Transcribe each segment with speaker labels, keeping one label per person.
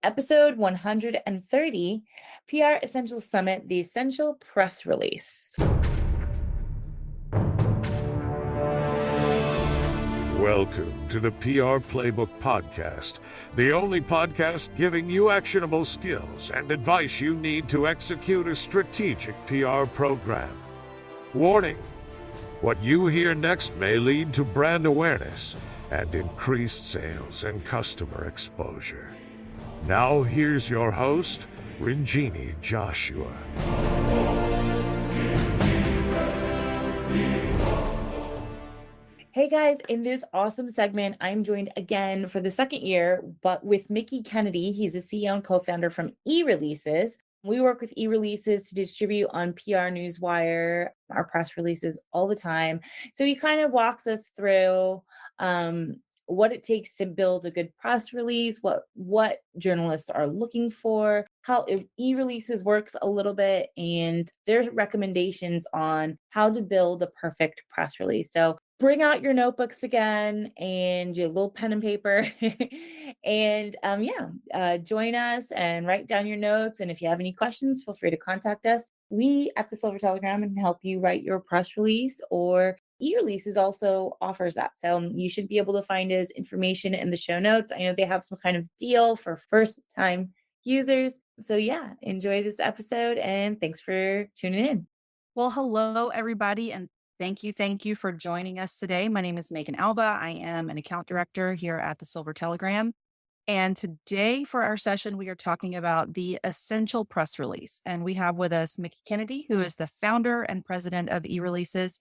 Speaker 1: episode 130, PR Essential Summit, the Essential Press Release.
Speaker 2: Welcome to the PR Playbook Podcast, the only podcast giving you actionable skills and advice you need to execute a strategic PR program. Warning: what you hear next may lead to brand awareness and increased sales and customer exposure. Now here's your host, Rinjini Joshua.
Speaker 1: Hey guys, in this awesome segment, I'm joined again for the second year, but with Mickie Kennedy. He's the CEO and co-founder from eReleases. We work with eReleases to distribute on PR Newswire, our press releases all the time. So he kind of walks us through what it takes to build a good press release, what journalists are looking for, how eReleases works a little bit, and their recommendations on how to build a perfect press release. So bring out your notebooks again and your little pen and paper and join us and write down your notes. And if you have any questions, feel free to contact us. We at the Silver Telegram can help you write your press release, or eReleases also offers that. So you should be able to find his information in the show notes. I know they have some kind of deal for first-time users. So yeah, enjoy this episode and thanks for tuning in.
Speaker 3: Well, hello, everybody, and thank you for joining us today. My name is Megan Alba. I am an account director here at the Silver Telegram. And today for our session, we are talking about the essential press release. And we have with us Mickie Kennedy, who is the founder and president of eReleases.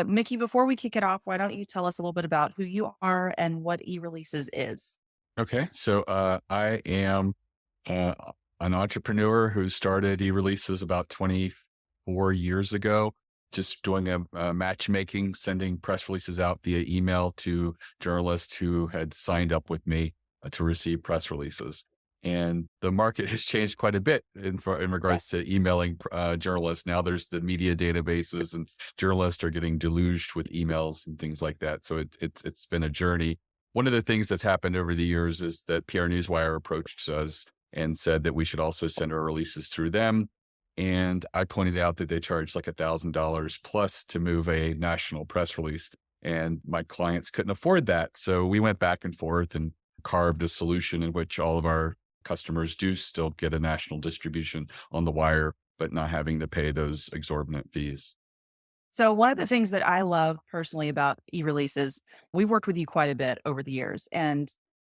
Speaker 3: Mickie, before we kick it off, why don't you tell us a little bit about who you are and what eReleases is?
Speaker 4: Okay, so I am an entrepreneur who started eReleases about 24 years ago, just doing a matchmaking, sending press releases out via email to journalists who had signed up with me to receive press releases. And the market has changed quite a bit in regards to emailing journalists. Now there's the media databases, and journalists are getting deluged with emails and things like that. So it's been a journey. One of the things that's happened over the years is that PR Newswire approached us and said that we should also send our releases through them. And I pointed out that they charge like $1,000 plus to move a national press release, and my clients couldn't afford that. So we went back and forth and carved a solution in which all of our customers do still get a national distribution on the wire, but not having to pay those exorbitant fees.
Speaker 3: So one of the things that I love personally about eReleases, we've worked with you quite a bit over the years, and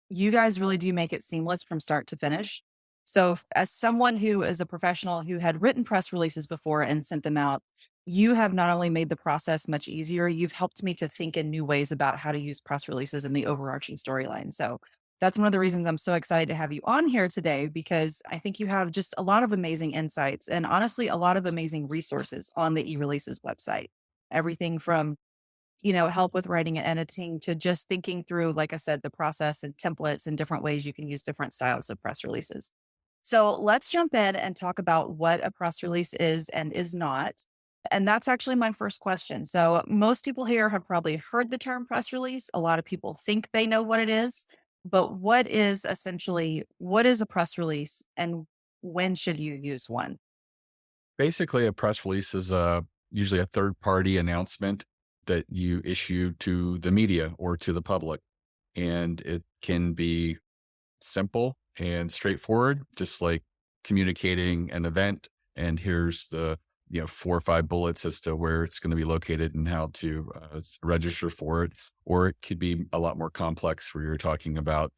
Speaker 3: you guys really do make it seamless from start to finish. So as someone who is a professional who had written press releases before and sent them out, you have not only made the process much easier, you've helped me to think in new ways about how to use press releases in the overarching storyline. So that's one of the reasons I'm so excited to have you on here today, because I think you have just a lot of amazing insights and honestly, a lot of amazing resources on the eReleases website. Everything from, help with writing and editing to just thinking through, like I said, the process and templates and different ways you can use different styles of press releases. So let's jump in and talk about what a press release is and is not. And that's actually my first question. So most people here have probably heard the term press release. A lot of people think they know what it is, but what is a press release and when should you use one?
Speaker 4: Basically, a press release is usually a third-party announcement that you issue to the media or to the public. And it can be simple and straightforward, just like communicating an event. And here's the 4 or 5 bullets as to where it's going to be located and how to register for it. Or it could be a lot more complex, where you're talking about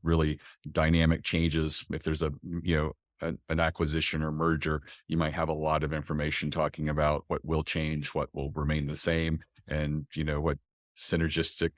Speaker 4: really dynamic changes. If there's an acquisition or merger, you might have a lot of information talking about what will change, what will remain the same, and what synergistic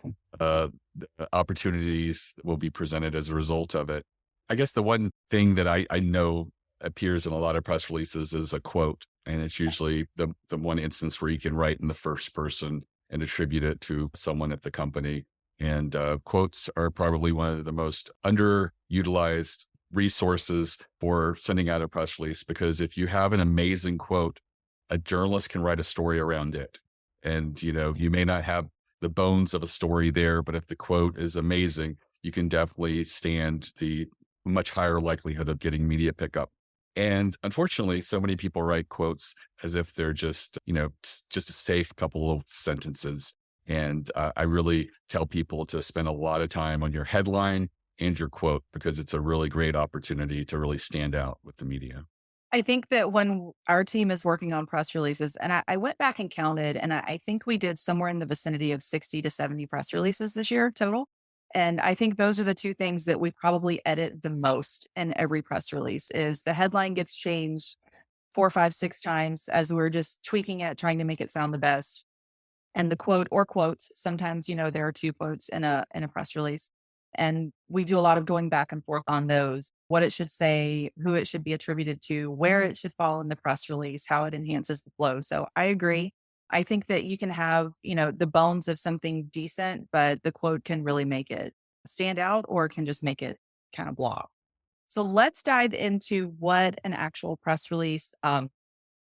Speaker 4: opportunities will be presented as a result of it. I guess the one thing that I know appears in a lot of press releases is a quote. And it's usually the one instance where you can write in the first person and attribute it to someone at the company. And quotes are probably one of the most underutilized resources for sending out a press release, because if you have an amazing quote, a journalist can write a story around it. And, you may not have the bones of a story there, but if the quote is amazing, you can definitely stand the much higher likelihood of getting media pickup. And unfortunately, so many people write quotes as if they're just, just a safe couple of sentences. And I really tell people to spend a lot of time on your headline and your quote, because it's a really great opportunity to really stand out with the media.
Speaker 3: I think that when our team is working on press releases, and I went back and counted, and I think we did somewhere in the vicinity of 60 to 70 press releases this year total. And I think those are the two things that we probably edit the most in every press release is the headline gets changed 4, 5, 6 times as we're just tweaking it, trying to make it sound the best. And the quote or quotes, sometimes, there are 2 quotes in a press release. And we do a lot of going back and forth on those, what it should say, who it should be attributed to, where it should fall in the press release, how it enhances the flow. So I agree. I think that you can have, the bones of something decent, but the quote can really make it stand out or can just make it kind of blah. So let's dive into what an actual press release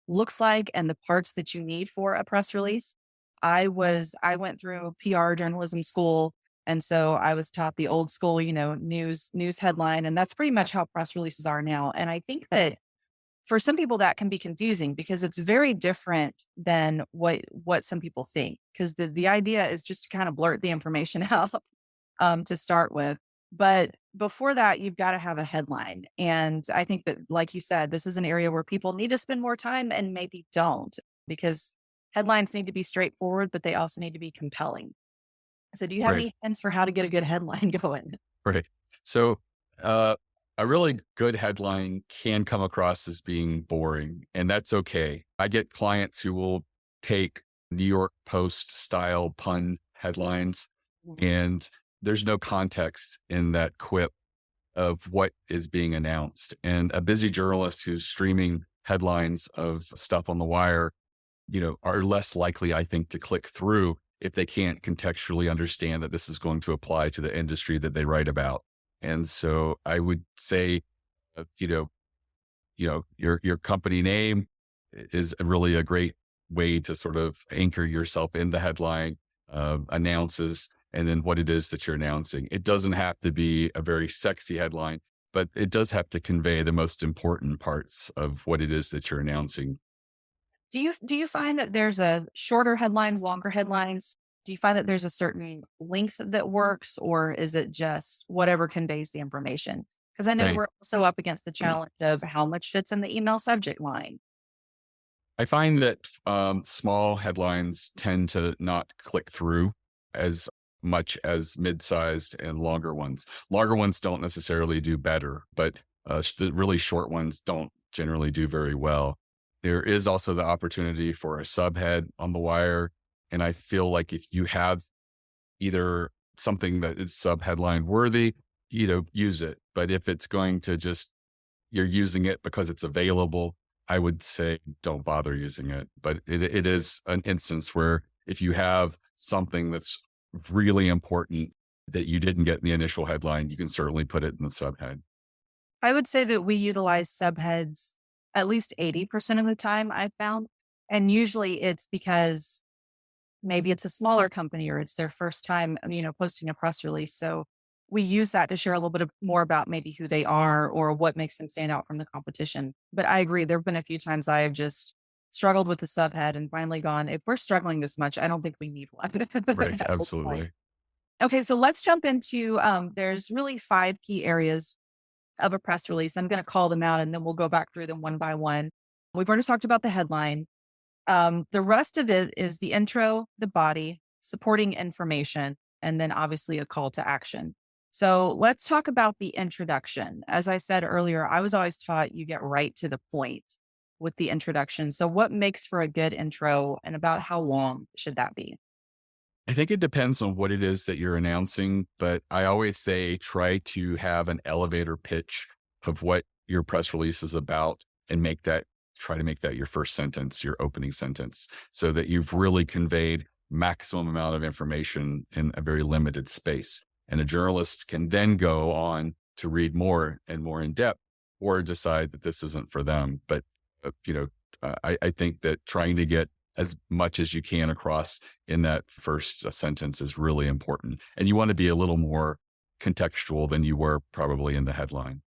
Speaker 3: looks like and the parts that you need for a press release. I went through PR journalism school. And so I was taught the old school, news headline. And that's pretty much how press releases are now. And I think that for some people that can be confusing because it's very different than what some people think. Because the idea is just to kind of blurt the information out to start with. But before that, you've got to have a headline. And I think that, like you said, this is an area where people need to spend more time and maybe don't, because headlines need to be straightforward, but they also need to be compelling. So do you have
Speaker 4: Right.
Speaker 3: any hints for how to get a good headline going?
Speaker 4: Right. So, uh, a really good headline can come across as being boring, and that's okay. I get clients who will take New York Post style pun headlines, and there's no context in that quip of what is being announced. And a busy journalist who's streaming headlines of stuff on the wire, are less likely, I think, to click through if they can't contextually understand that this is going to apply to the industry that they write about. And so I would say, uh, you know, your company name is really a great way to sort of anchor yourself in the headline, announces, and then what it is that you're announcing. It doesn't have to be a very sexy headline, but it does have to convey the most important parts of what it is that you're announcing.
Speaker 3: Do you find that there's a shorter headlines, longer headlines? Do you find that there's a certain length that works, or is it just whatever conveys the information? Because I know
Speaker 4: Right.
Speaker 3: we're also up against the challenge of how much fits in the email subject line.
Speaker 4: I find that small headlines tend to not click through as much as mid-sized and longer ones. Longer ones don't necessarily do better, but the really short ones don't generally do very well. There is also the opportunity for a subhead on the wire. And I feel like if you have either something that is subheadline worthy, use it. But if it's going to just you're using it because it's available, I would say don't bother using it. But it is an instance where if you have something that's really important that you didn't get in the initial headline, you can certainly put it in the subhead.
Speaker 3: I would say that we utilize subheads at least 80% of the time, I've found. And usually it's because maybe it's a smaller company or it's their first time, posting a press release. So we use that to share a little bit more about maybe who they are or what makes them stand out from the competition. But I agree, there have been a few times I have just struggled with the subhead and finally gone, if we're struggling this much, I don't think we need one.
Speaker 4: Right.
Speaker 3: At this point.
Speaker 4: Absolutely.
Speaker 3: Okay, so let's jump into there's really 5 key areas of a press release. I'm going to call them out and then we'll go back through them one by one. We've already talked about the headline. The rest of it is the intro, the body, supporting information, and then obviously a call to action. So let's talk about the introduction. As I said earlier, I was always taught you get right to the point with the introduction. So what makes for a good intro and about how long should that be?
Speaker 4: I think it depends on what it is that you're announcing, but I always say try to have an elevator pitch of what your press release is about and try to make that your first sentence, your opening sentence, so that you've really conveyed maximum amount of information in a very limited space. And a journalist can then go on to read more and more in depth or decide that this isn't for them. But, I think that trying to get as much as you can across in that first sentence is really important. And you want to be a little more contextual than you were probably in the headline.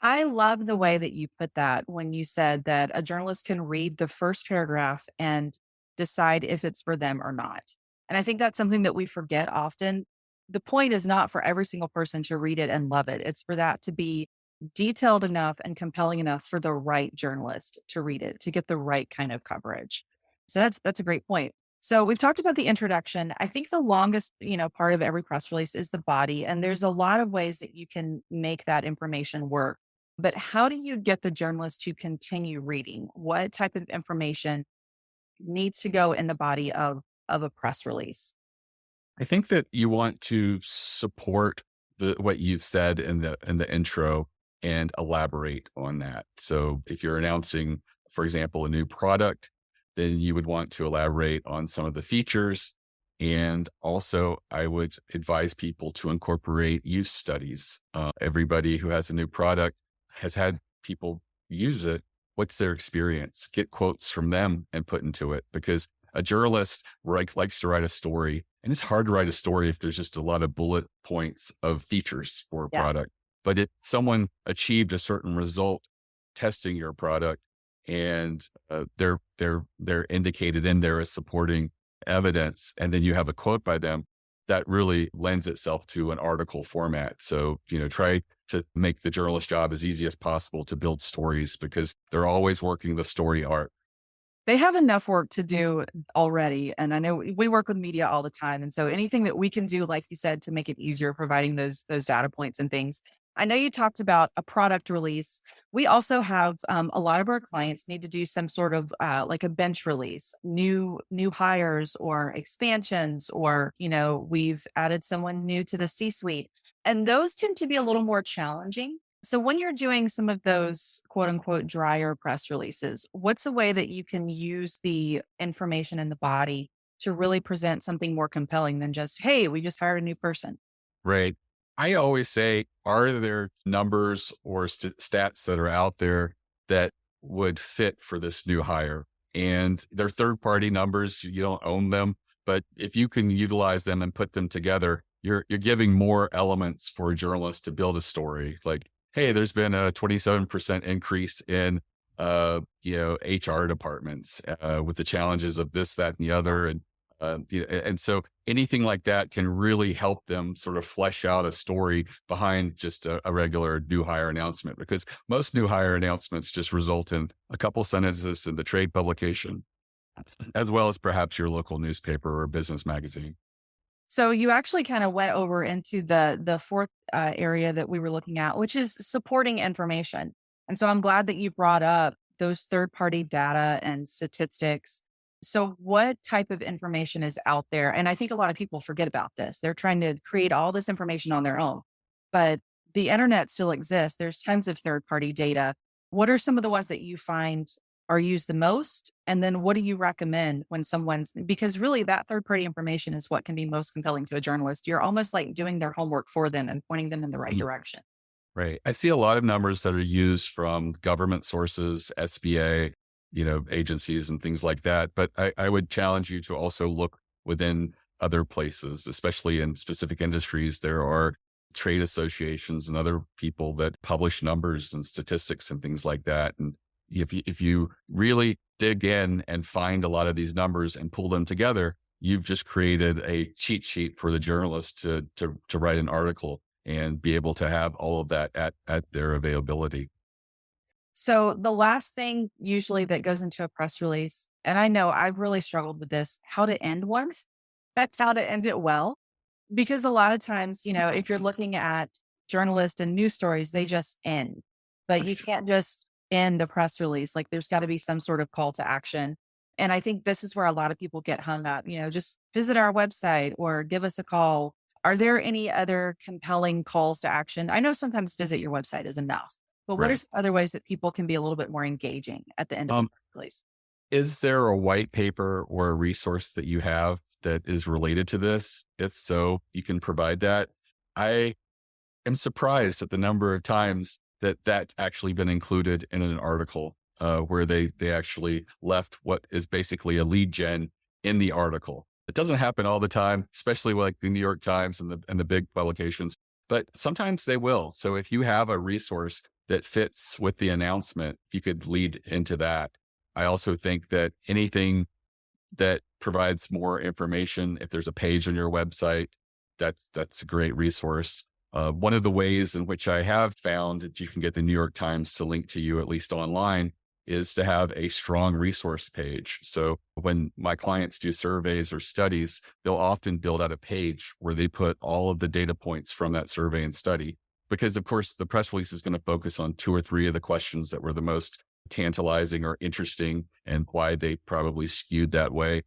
Speaker 3: I love the way that you put that when you said that a journalist can read the first paragraph and decide if it's for them or not. And I think that's something that we forget often. The point is not for every single person to read it and love it. It's for that to be detailed enough and compelling enough for the right journalist to read it, to get the right kind of coverage. So that's a great point. So we've talked about the introduction. I think the longest, part of every press release is the body, and there's a lot of ways that you can make that information work. But how do you get the journalist to continue reading? What type of information needs to go in the body of a press release?
Speaker 4: I think that you want to support what you've said in the intro and elaborate on that. So if you're announcing, for example, a new product, then you would want to elaborate on some of the features. And also, I would advise people to incorporate use studies. Everybody who has a new product has had people use it. What's their experience? Get quotes from them and put into it, because a journalist likes to write a story, and it's hard to write a story if there's just a lot of bullet points of features for a
Speaker 3: Yeah.
Speaker 4: product. But if someone achieved a certain result testing your product, and they're indicated in there as supporting evidence, and then you have a quote by them, that really lends itself to an article format. So, try to make the journalist job as easy as possible to build stories, because they're always working the story art.
Speaker 3: They have enough work to do already. And I know we work with media all the time. And so anything that we can do, like you said, to make it easier, providing those data points and things. I know you talked about a product release. We also have a lot of our clients need to do some sort of like a bench release, new hires or expansions, or we've added someone new to the C-suite, and those tend to be a little more challenging. So when you're doing some of those quote unquote drier press releases, what's the way that you can use the information in the body to really present something more compelling than just, hey, we just hired a new person?
Speaker 4: Right. I always say, are there numbers or stats that are out there that would fit for this new hire? And they're third party numbers. You don't own them, but if you can utilize them and put them together, you're giving more elements for a journalist to build a story. Like, hey, there's been a 27% increase in HR departments with the challenges of this, that, and the other. And so anything like that can really help them sort of flesh out a story behind just a regular new hire announcement, because most new hire announcements just result in a couple sentences in the trade publication, as well as perhaps your local newspaper or business magazine.
Speaker 3: So you actually kind of went over into the fourth area that we were looking at, which is supporting information. And so I'm glad that you brought up those third party data and statistics. So what type of information is out there? And I think a lot of people forget about this. They're trying to create all this information on their own, but the internet still exists. There's tons of third party data. What are some of the ones that you find are used the most? And then what do you recommend when because really that third party information is what can be most compelling to a journalist. You're almost like doing their homework for them and pointing them in the right direction.
Speaker 4: Right. I see a lot of numbers that are used from government sources, SBA, agencies and things like that. But I would challenge you to also look within other places, especially in specific industries. There are trade associations and other people that publish numbers and statistics and things like that. And if you really dig in and find a lot of these numbers and pull them together, you've just created a cheat sheet for the journalist to write an article and be able to have all of that at their availability.
Speaker 3: So the last thing usually that goes into a press release, and I know I've really struggled with this, how to end one. That's how to end it well. Because a lot of times, if you're looking at journalists and news stories, they just end. But you can't just end a press release. Like there's got to be some sort of call to action. And I think this is where a lot of people get hung up, just visit our website or give us a call. Are there any other compelling calls to action? I know sometimes visit your website is enough, but what are
Speaker 4: Right.
Speaker 3: some other ways that people can be a little bit more engaging at the end of the
Speaker 4: Um,
Speaker 3: press release?
Speaker 4: is there a white paper or a resource that you have that is related to this? If so, you can provide that. I am surprised at the number of times that that's actually been included in an article where they actually left what is basically a lead gen in the article. It doesn't happen all the time, especially like the New York Times and the big publications. but sometimes they will. So if you have a resource that fits with the announcement, you could lead into that. I also think that anything that provides more information, if there's a page on your website, that's a great resource. One of the ways in which I have found that you can get the New York Times to link to you, at least online, is to have a strong resource page. So when my clients do surveys or studies, they'll often build out a page where they put all of the data points from that survey and study. Because of course, the press release is going to focus on two or three of the questions that were the most tantalizing or interesting and why they probably skewed that way.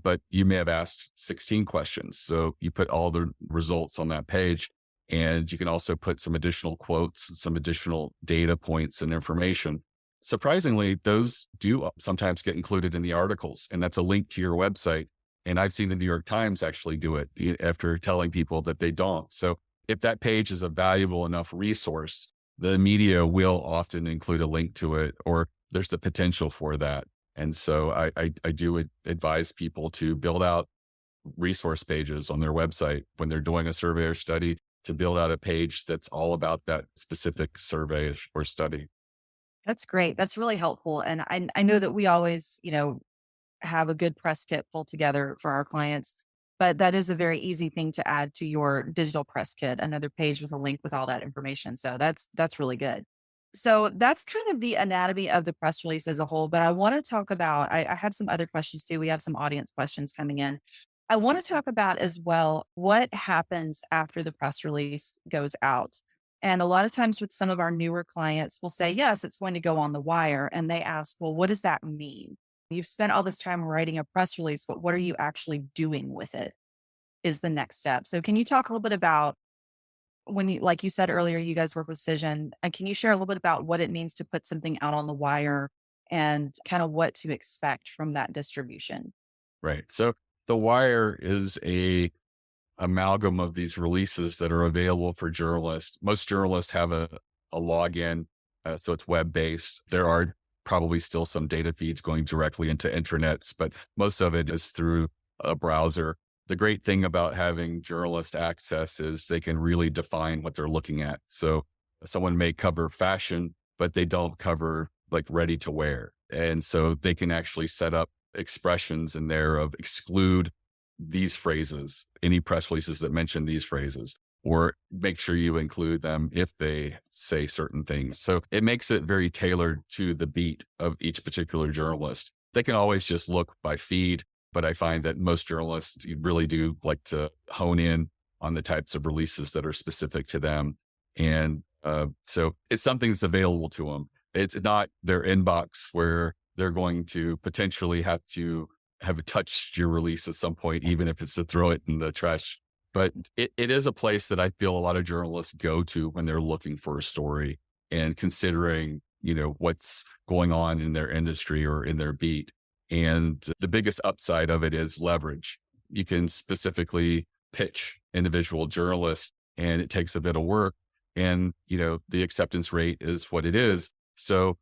Speaker 4: But you may have asked 16 questions. So you put all the results on that page, and you can also put some additional quotes and some additional data points and information. Surprisingly, those do sometimes get included in the articles, and that's a link to your website. And I've seen the New York Times actually do it after telling people that they don't. So if that page is a valuable enough resource, the media will often include a link to it, or there's the potential for that. And so I do advise people to build out resource pages on their website when they're doing a survey or study, to build out a page that's all about that specific survey or study.
Speaker 3: That's great. That's really helpful. And I know that we always, have a good press kit pulled together for our clients, but that is a very easy thing to add to your digital press kit, another page with a link with all that information. So that's really good. So that's kind of the anatomy of the press release as a whole. But I want to talk about, I have some other questions too. We have some audience questions coming in. I want to talk about as well what happens after the press release goes out. And a lot of times with some of our newer clients, we'll say, yes, it's going to go on the wire. And they ask, well, what does that mean? You've spent all this time writing a press release, but what are you actually doing with it? Is the next step. So can you talk a little bit about when you, like you said earlier, you guys work with Cision, and can you share a little bit about what it means to put something out on the wire and kind of what to expect from that distribution?
Speaker 4: Right. So the wire is a amalgam of these releases that are available for journalists. Most journalists have a login, so it's web based. There are probably still some data feeds going directly into intranets, but most of it is through a browser. The great thing about having journalist access is they can really define what they're looking at. So someone may cover fashion, but they don't cover like ready to wear. And so they can actually set up expressions in there of exclude these phrases, any press releases that mention these phrases, or make sure you include them if they say certain things. So it makes it very tailored to the beat of each particular journalist. They can always just look by feed, but I find that most journalists really do like to hone in on the types of releases that are specific to them. And so it's something that's available to them. It's not their inbox where they're going to potentially have to have touched your release at some point, even if it's to throw it in the trash. But it is a place that I feel a lot of journalists go to when they're looking for a story and considering, what's going on in their industry or in their beat. And the biggest upside of it is leverage. You can specifically pitch individual journalists, and it takes a bit of work. And, the acceptance rate is what it is. So,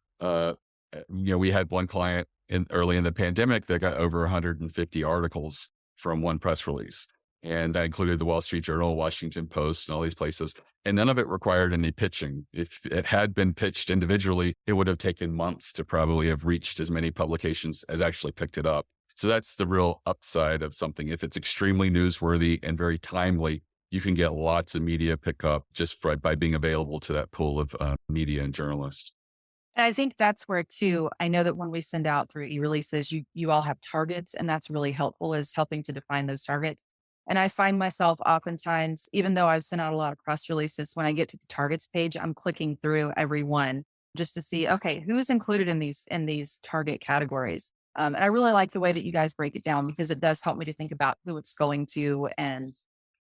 Speaker 4: we had one client early in the pandemic that got over 150 articles from one press release. And I included the Wall Street Journal, Washington Post, and all these places. And none of it required any pitching. If it had been pitched individually, it would have taken months to probably have reached as many publications as actually picked it up. So that's the real upside of something. If it's extremely newsworthy and very timely, you can get lots of media pickup just by being available to that pool of media and journalists.
Speaker 3: And I think that's where too, I know that when we send out through e-releases, you all have targets, and that's really helpful, is helping to define those targets. And I find myself oftentimes, even though I've sent out a lot of press releases, when I get to the targets page, I'm clicking through every one just to see, okay, who is included in these target categories. And I really like the way that you guys break it down, because it does help me to think about who it's going to and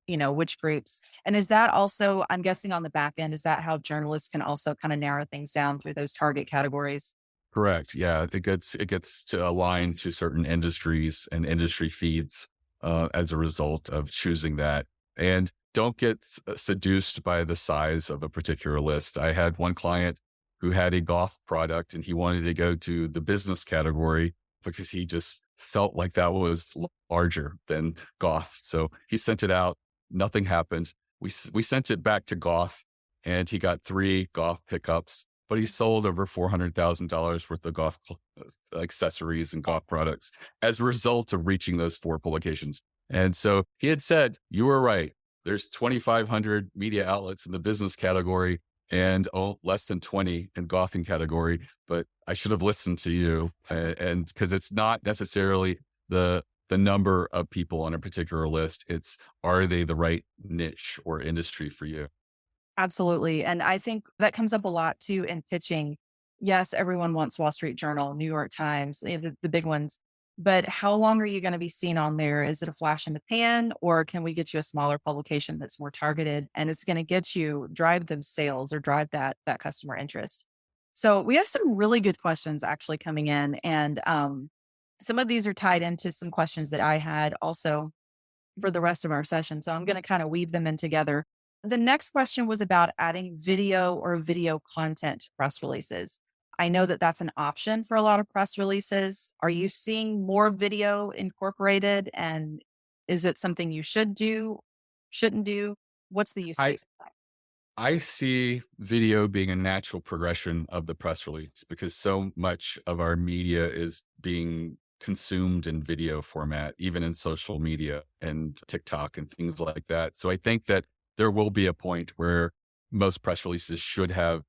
Speaker 3: which groups. And is that also, I'm guessing on the back end, is that how journalists can also kind of narrow things down through those target categories?
Speaker 4: Correct. Yeah, it gets to align to certain industries and industry feeds as a result of choosing that. And don't get seduced by the size of a particular list. I had one client who had a golf product, and he wanted to go to the business category because he just felt like that was larger than golf. So he sent it out. Nothing happened. we sent it back to golf, and he got 3 golf pickups, but he sold over $400,000 worth of accessories and golf products as a result of reaching those 4 publications. And so he had said, "You were right. There's 2,500 media outlets in the business category and less than 20 in golfing category, but I should have listened to you." And because it's not necessarily the number of people on a particular list, it's, are they the right niche or industry for you?
Speaker 3: Absolutely. And I think that comes up a lot too in pitching. Yes, everyone wants Wall Street Journal, New York Times, the big ones. But how long are you going to be seen on there? Is it a flash in the pan, or can we get you a smaller publication that's more targeted and it's going to get you drive those sales or drive that customer interest? So we have some really good questions actually coming in, and some of these are tied into some questions that I had also for the rest of our session. So I'm going to kind of weave them in together. The next question was about adding video or video content to press releases. I know that that's an option for a lot of press releases. Are you seeing more video incorporated? And is it something you should do, shouldn't do? What's the use
Speaker 4: I
Speaker 3: case of that?
Speaker 4: I see video being a natural progression of the press release because so much of our media is being consumed in video format, even in social media and TikTok and things like that. So I think that there will be a point where most press releases should have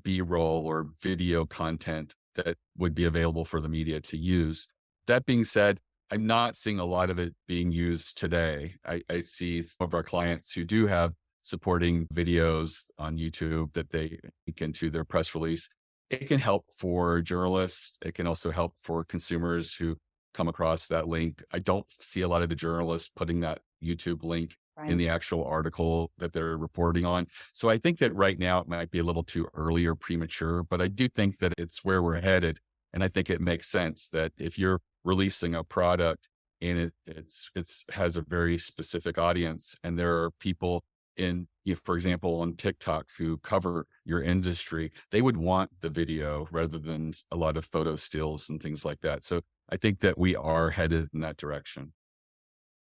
Speaker 4: B-roll or video content that would be available for the media to use. That being said, I'm not seeing a lot of it being used today. I see some of our clients who do have supporting videos on YouTube that they link into their press release. It can help for journalists. It can also help for consumers who come across that link. I don't see a lot of the journalists putting that YouTube link in
Speaker 3: Right.
Speaker 4: the actual article that they're reporting on. So I think that right now it might be a little too early or premature, but I do think that it's where we're headed. And I think it makes sense that if you're releasing a product and it's has a very specific audience, and there are people in, for example, on TikTok who cover your industry, they would want the video rather than a lot of photo stills and things like that. So I think that we are headed in that direction.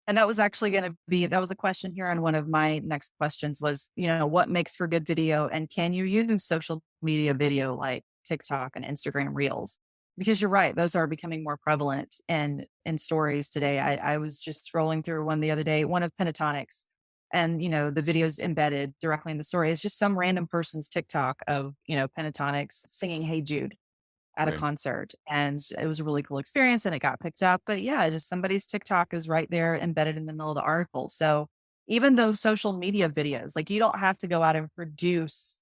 Speaker 3: And that was actually going to be, that was a question here on one of my next questions was, what makes for good video, and can you use social media video like TikTok and Instagram Reels? Because you're right, those are becoming more prevalent in stories today. I was just scrolling through one the other day, one of Pentatonics, and the videos embedded directly in the story. It's just some random person's TikTok of Pentatonics singing "Hey Jude" at a
Speaker 4: Right.
Speaker 3: concert. And it was a really cool experience and it got picked up. But yeah, just somebody's TikTok is right there embedded in the middle of the article. So even those social media videos, like you don't have to go out and produce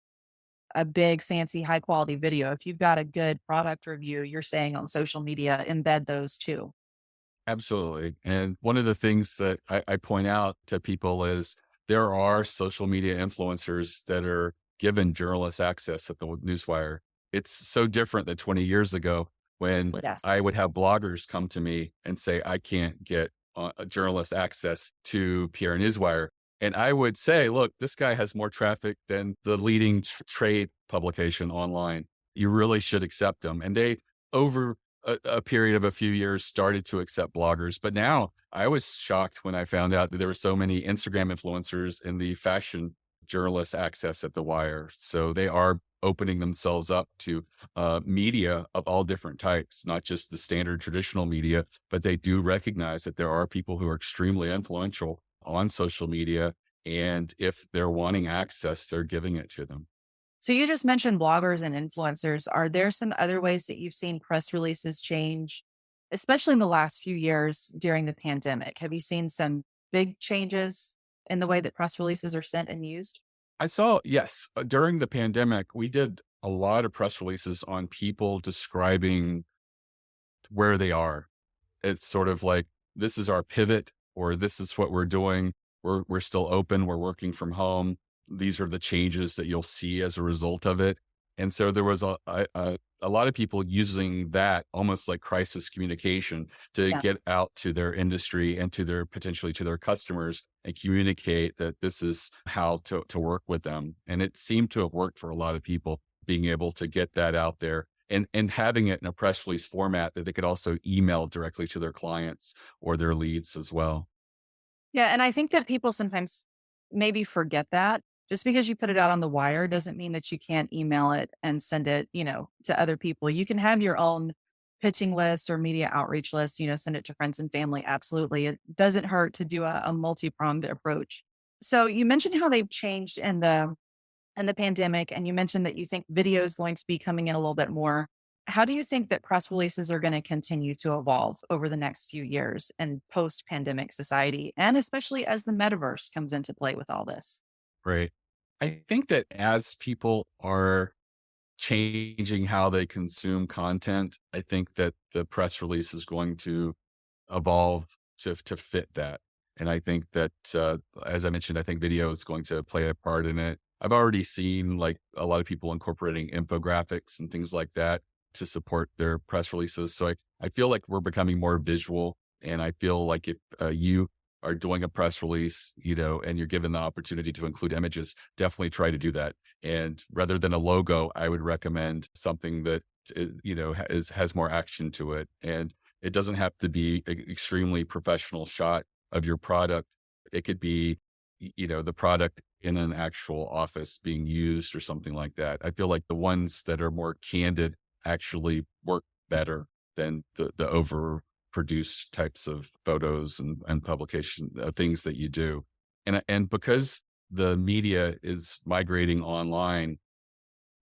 Speaker 3: a big, fancy, high quality video. If you've got a good product review, you're saying on social media, embed those too.
Speaker 4: Absolutely. And one of the things that I point out to people is there are social media influencers that are given journalist access at the Newswire. It's so different than 20 years ago when
Speaker 3: Yes.
Speaker 4: I would have bloggers come to me and say, I can't get a journalist access to PR Newswire. And I would say, look, this guy has more traffic than the leading trade publication online. You really should accept them. And they, over a period of a few years, started to accept bloggers. But now I was shocked when I found out that there were so many Instagram influencers in the fashion journalist access at the Wire. So they are opening themselves up to media of all different types, not just the standard traditional media, but they do recognize that there are people who are extremely influential on social media. And if they're wanting access, they're giving it to them.
Speaker 3: So you just mentioned bloggers and influencers. Are there some other ways that you've seen press releases change, especially in the last few years during the pandemic? Have you seen some big changes in the way that press releases are sent and used?
Speaker 4: I saw, yes, during the pandemic, we did a lot of press releases on people describing where they are. It's sort of like, this is our pivot, or this is what we're doing. We're still open. We're working from home. These are the changes that you'll see as a result of it. And so there was a lot of people using that almost like crisis communication to
Speaker 3: Yeah.
Speaker 4: get out to their industry and to their potentially to their customers and communicate that this is how to work with them. And it seemed to have worked for a lot of people, being able to get that out there and having it in a press release format that they could also email directly to their clients or their leads as well.
Speaker 3: Yeah. And I think that people sometimes maybe forget that. Just because you put it out on the wire doesn't mean that you can't email it and send it, to other people. You can have your own pitching list or media outreach list, send it to friends and family. Absolutely. It doesn't hurt to do a multi-pronged approach. So you mentioned how they've changed in the pandemic, and you mentioned that you think video is going to be coming in a little bit more. How do you think that press releases are going to continue to evolve over the next few years in post-pandemic society, and especially as the metaverse comes into play with all this?
Speaker 4: Right. I think that as people are changing how they consume content, I think that the press release is going to evolve to fit that. And I think that, as I mentioned, I think video is going to play a part in it. I've already seen like a lot of people incorporating infographics and things like that to support their press releases. So I feel like we're becoming more visual. And I feel like if you are doing a press release, and you're given the opportunity to include images, definitely try to do that. And rather than a logo, I would recommend something that, has more action to it. And it doesn't have to be an extremely professional shot of your product. It could be, the product in an actual office being used or something like that. I feel like the ones that are more candid actually work better than the overproduced types of photos and publication things that you do. And because the media is migrating online,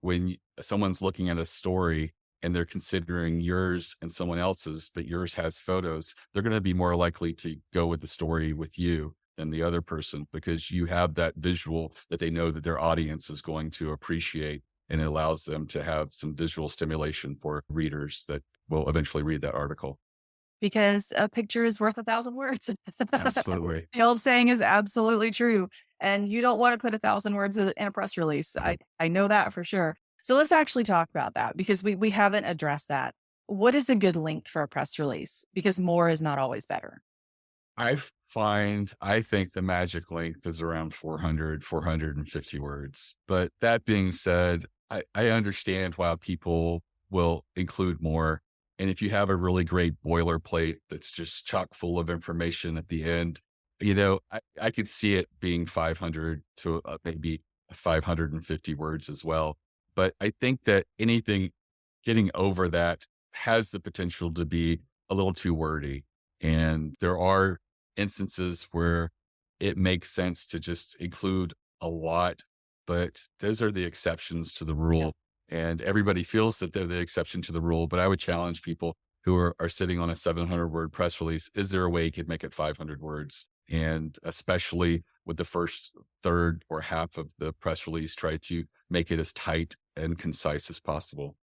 Speaker 4: when someone's looking at a story and they're considering yours and someone else's, but yours has photos, they're going to be more likely to go with the story with you than the other person because you have that visual that they know that their audience is going to appreciate. And it allows them to have some visual stimulation for readers that will eventually read that article.
Speaker 3: Because a picture is worth 1,000 words.
Speaker 4: Absolutely.
Speaker 3: The old saying is absolutely true. And you don't want to put 1,000 words in a press release. I know that for sure. So let's actually talk about that because we haven't addressed that. What is a good length for a press release? Because more is not always better.
Speaker 4: I think the magic length is around 400, 450 words. But that being said, I understand why people will include more. And if you have a really great boilerplate that's just chock full of information at the end, I could see it being 500 to maybe 550 words as well. But I think that anything getting over that has the potential to be a little too wordy. And there are instances where it makes sense to just include a lot, but those are the exceptions to the rule. And everybody feels that they're the exception to the rule. But I would challenge people who are sitting on a 700-word press release. Is there a way you could make it 500 words? And especially with the first third or half of the press release, try to make it as tight and concise as possible.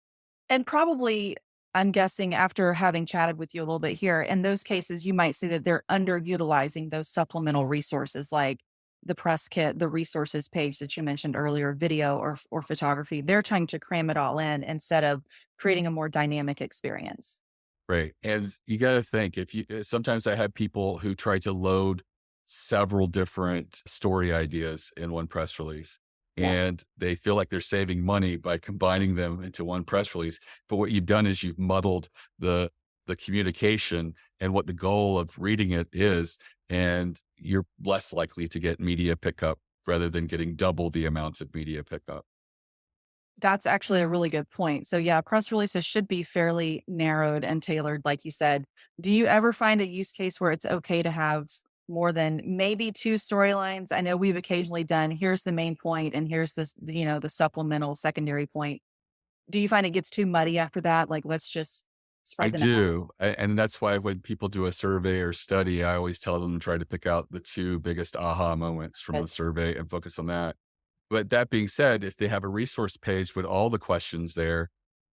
Speaker 3: And probably, I'm guessing after having chatted with you a little bit here, in those cases, you might see that they're underutilizing those supplemental resources like the press kit, the resources page that you mentioned earlier, video or photography. They're trying to cram it all in instead of creating a more dynamic experience.
Speaker 4: Right. And you got to think sometimes I have people who try to load several different story ideas in one press release
Speaker 3: Yes.
Speaker 4: and they feel like they're saving money by combining them into one press release. But what you've done is you've muddled the communication and what the goal of reading it is. And you're less likely to get media pickup rather than getting double the amount of media pickup.
Speaker 3: That's actually a really good point. So yeah, press releases should be fairly narrowed and tailored, like you said. Do you ever find a use case where it's okay to have more than maybe two storylines? I know we've occasionally done, here's the main point and here's this, the supplemental secondary point. Do you find it gets too muddy after that? Like, let's just
Speaker 4: I
Speaker 3: spread them out.
Speaker 4: do. And that's why when people do a survey or study, I always tell them to try to pick out the two biggest aha moments from
Speaker 3: But
Speaker 4: the survey and focus on that. But that being said, if they have a resource page with all the questions there,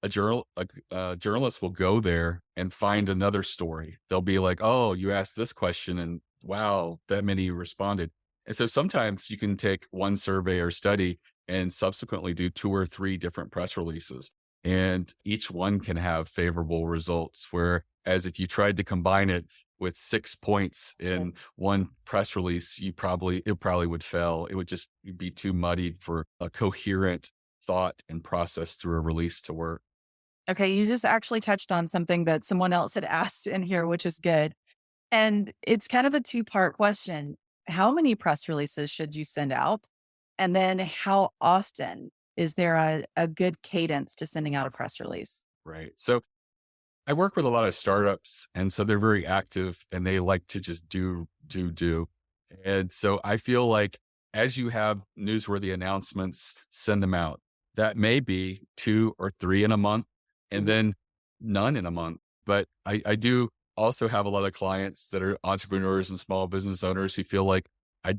Speaker 4: a journalist will go there and find another story. They'll be like, "Oh, you asked this question, and wow, that many responded." And so sometimes you can take one survey or study and subsequently do two or three different press releases, and each one can have favorable results. Whereas if you tried to combine it with 6 points in one press release, it probably would fail. It would just be too muddied for a coherent thought and process through a release to work.
Speaker 3: okay, you just actually touched on something that someone else had asked in here, which is good. And it's kind of a two-part question. how many press releases should you send out? And then how often is there a good cadence to sending out a press release?
Speaker 4: Right. So I work with a lot of startups, and so they're very active and they like to just do. And so I feel like as you have newsworthy announcements, send them out. That may be 2 or 3 in a month and
Speaker 1: Mhm.
Speaker 4: then none in a month. But I do also have a lot of clients that are entrepreneurs and small business owners who feel like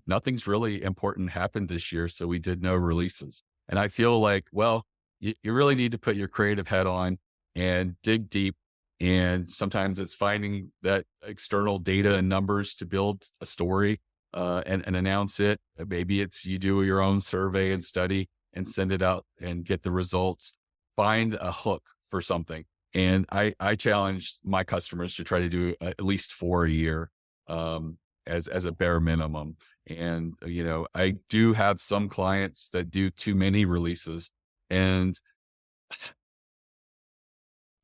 Speaker 4: nothing's really important happened this year. So we did no releases. And I feel like, well, you really need to put your creative head on and dig deep, and sometimes it's finding that external data and numbers to build a story and announce it. Maybe it's you do your own survey and study and send it out and get the results. Find a hook for something. And I challenge my customers to try to do at least 4 a year as a bare minimum. And, I do have some clients that do too many releases. And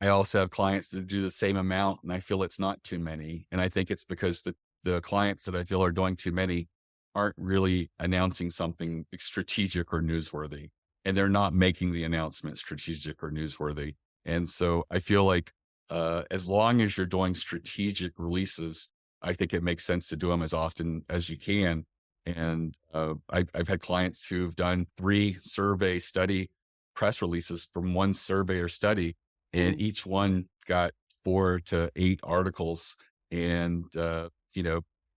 Speaker 4: I also have clients that do the same amount, and I feel it's not too many. And I think it's because the clients that I feel are doing too many aren't really announcing something strategic or newsworthy, and they're not making the announcement strategic or newsworthy. And so I feel like as long as you're doing strategic releases, I think it makes sense to do them as often as you can. And I've had clients who've done 3 survey study press releases from one survey or study, and
Speaker 1: Mhm.
Speaker 4: each one got 4 to 8 articles, and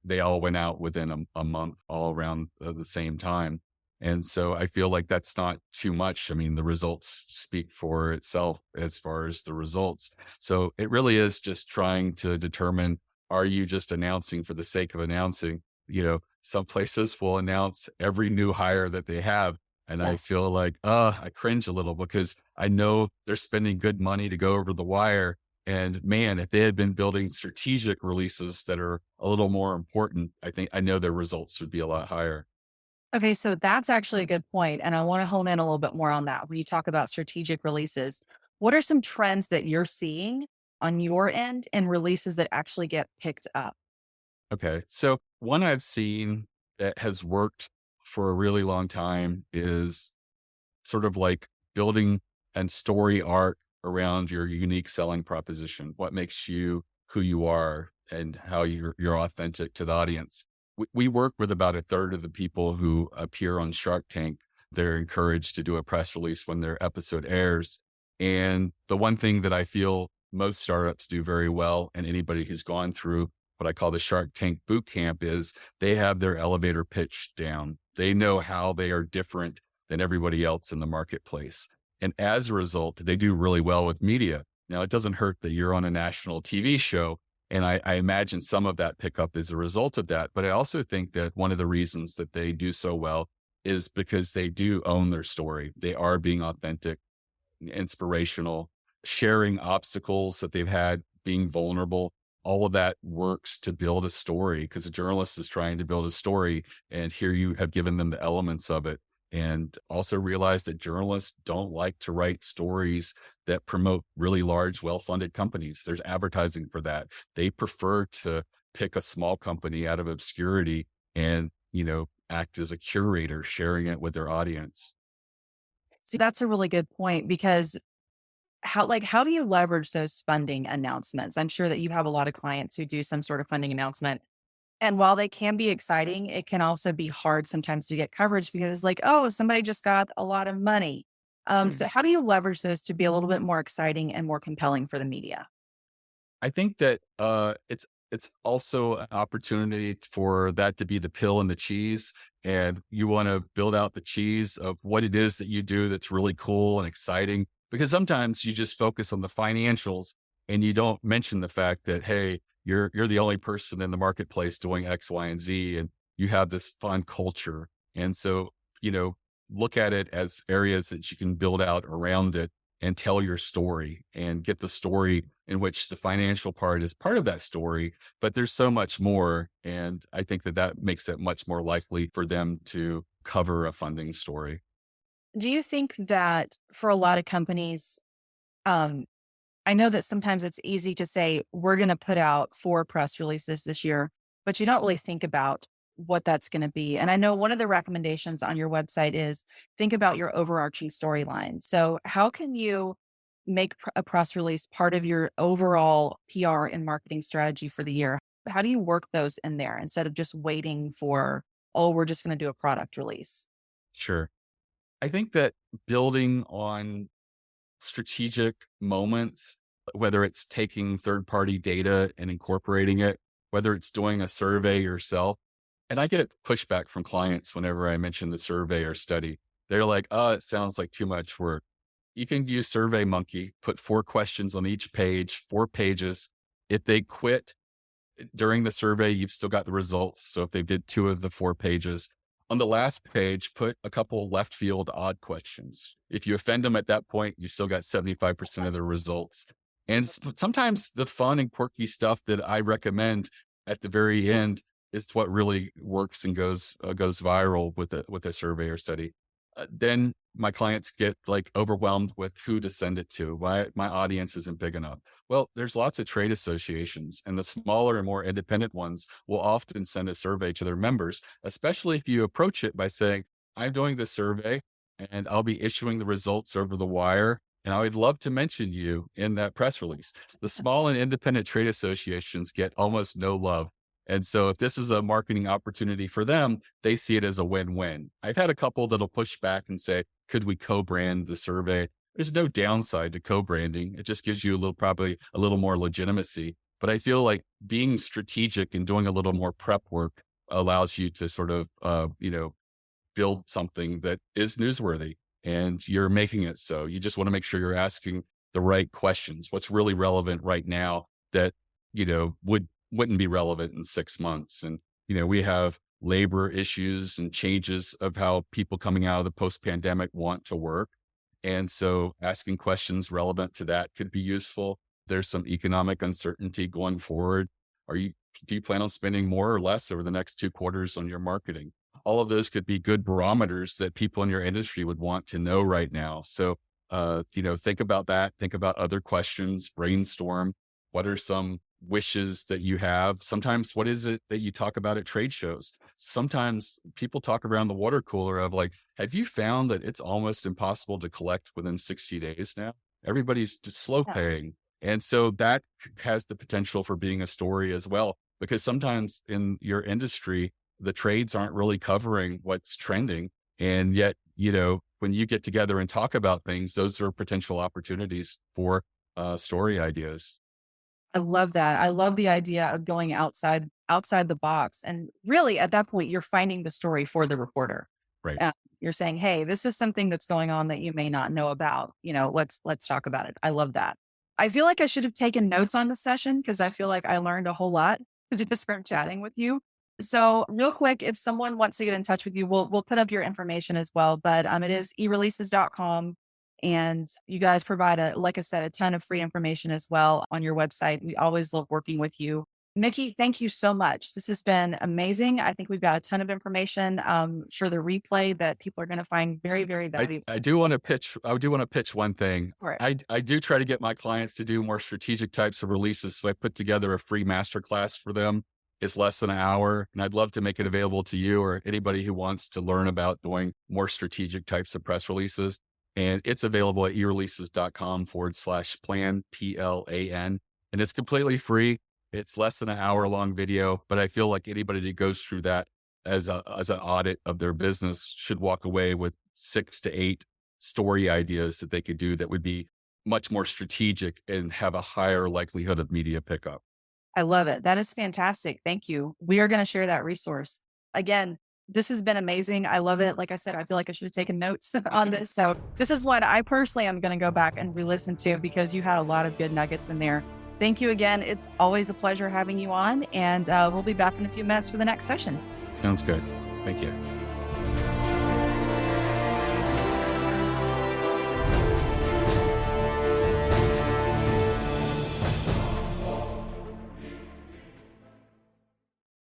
Speaker 4: they all went out within a month, all around the same time. And so I feel like that's not too much. I mean, the results speak for itself as far as the results. So it really is just trying to determine, are you just announcing for the sake of announcing? Some places will announce every new hire that they have, and I
Speaker 1: Yes.
Speaker 4: feel like, I cringe a little because I know they're spending good money to go over the wire. And man, if they had been building strategic releases that are a little more important, I know their results would be a lot higher.
Speaker 3: Okay, so that's actually a good point, and I want to hone in a little bit more on that. When you talk about strategic releases, what are some trends that you're seeing on your end and releases that actually get picked up?
Speaker 4: Okay. So one I've seen that has worked for a really long time is sort of like building and story arc around your unique selling proposition. What makes you who you are and how you're authentic to the audience. We work with about a third of the people who appear on Shark Tank. They're encouraged to do a press release when their episode airs. And the one thing that I feel most startups do very well, and anybody who's gone through what I call the Shark Tank boot camp, is they have their elevator pitch down. They know how they are different than everybody else in the marketplace. And as a result, they do really well with media. Now, it doesn't hurt that you're on a national TV show. And I imagine some of that pickup is a result of that. But I also think that one of the reasons that they do so well is because they do own their story. They are being authentic, inspirational, sharing obstacles that they've had, being vulnerable. All of that works to build a story because a journalist is trying to build a story, and here you have given them the elements of it. And also realize that journalists don't like to write stories that promote really large, well funded companies. There's advertising for that. They prefer to pick a small company out of obscurity and, act as a curator, sharing it with their audience.
Speaker 3: See, that's a really good point because how do you leverage those funding announcements? I'm sure that you have a lot of clients who do some sort of funding announcement. And while they can be exciting, it can also be hard sometimes to get coverage because it's like, oh, somebody just got a lot of money. So
Speaker 1: Mhm.
Speaker 3: how do you leverage those to be a little bit more exciting and more compelling for the media?
Speaker 4: I think that it's also an opportunity for that to be the pill and the cheese, and you want to build out the cheese of what it is that you do that's really cool and exciting. Because sometimes you just focus on the financials and you don't mention the fact that, hey, you're the only person in the marketplace doing X, Y, and Z, and you have this fun culture. And so, you know, look at it as areas that you can build out around it and tell your story and get the story in which the financial part is part of that story, but there's so much more. And I think that that makes it much more likely for them to cover a funding story.
Speaker 3: Do you think that for a lot of companies, um, I know that sometimes it's easy to say, we're going to put out 4 press releases this year, but you don't really think about what that's going to be. And I know one of the recommendations on your website is think about your overarching storyline. So how can you make a press release part of your overall PR and marketing strategy for the year? How do you work those in there instead of just waiting for, oh, we're just going to do a product release?
Speaker 4: Sure. I think that building on strategic moments, whether it's taking third party data and incorporating it, whether it's doing a survey yourself. And I get pushback from clients whenever I mention the survey or study. They're like, oh, it sounds like too much work. You can use Survey Monkey, put 4 questions on each page, 4 pages. If they quit during the survey, you've still got the results. So if they did 2 of the 4 pages, on the last page, put a couple left field odd questions. If you offend them at that point, you still got 75% of the results. And sometimes the fun and quirky stuff that I recommend at the very end is what really works and goes viral with a survey or study. Then my clients get like overwhelmed with who to send it to. Why my audience isn't big enough. Well, there's lots of trade associations, and the smaller and more independent ones will often send a survey to their members, especially if you approach it by saying, I'm doing this survey and I'll be issuing the results over the wire. And I would love to mention you in that press release. The small and independent trade associations get almost no love. And so if this is a marketing opportunity for them, they see it as a win-win. I've had a couple that'll push back and say, could we co-brand the survey? There's no downside to co-branding. It just gives you probably a little more legitimacy. But I feel like being strategic and doing a little more prep work allows you to sort of, build something that is newsworthy, and you're making it so. You just want to make sure you're asking the right questions. What's really relevant right now that, wouldn't be relevant in 6 months. And, we have labor issues and changes of how people coming out of the post-pandemic want to work. And so asking questions relevant to that could be useful. There's some economic uncertainty going forward. Do you plan on spending more or less over the next 2 quarters on your marketing? All of those could be good barometers that people in your industry would want to know right now. So, think about that. Think about other questions, brainstorm. What are some wishes that you have? Sometimes what is it that you talk about at trade shows? Sometimes people talk around the water cooler of like, have you found that it's almost impossible to collect within 60 days now? Everybody's just slow paying. And so that has the potential for being a story as well, because sometimes in your industry, the trades aren't really covering what's trending. And yet, when you get together and talk about things, those are potential opportunities for story ideas.
Speaker 3: I love that. I love the idea of going outside the box. And really at that point, you're finding the story for the reporter.
Speaker 4: Right.
Speaker 3: You're saying, hey, this is something that's going on that you may not know about. Let's talk about it. I love that. I feel like I should have taken notes on the session because I feel like I learned a whole lot just from chatting with you. So real quick, if someone wants to get in touch with you, we'll put up your information as well. But it is ereleases.com. And you guys provide like I said, a ton of free information as well on your website. We always love working with you. Mickie, thank you so much. This has been amazing. I think we've got a ton of information. Sure, the replay that people are going to find very, very valuable.
Speaker 4: I do want to pitch one thing.
Speaker 3: Right.
Speaker 4: I do try to get my clients to do more strategic types of releases. So I put together a free masterclass for them. It's less than an hour, and I'd love to make it available to you or anybody who wants to learn about doing more strategic types of press releases. And it's available at ereleases.com/plan, PLAN. And it's completely free. It's less than an hour long video, but I feel like anybody that goes through that as an audit of their business should walk away with 6 to 8 story ideas that they could do that would be much more strategic and have a higher likelihood of media pickup.
Speaker 3: I love it. That is fantastic. Thank you. We are going to share that resource. Again, this has been amazing. I love it. Like I said, I feel like I should have taken notes on this. So this is what I personally am going to go back and re-listen to because you had a lot of good nuggets in there. Thank you again. It's always a pleasure having you on, and we'll be back in a few minutes for the next session.
Speaker 4: Sounds good. Thank you.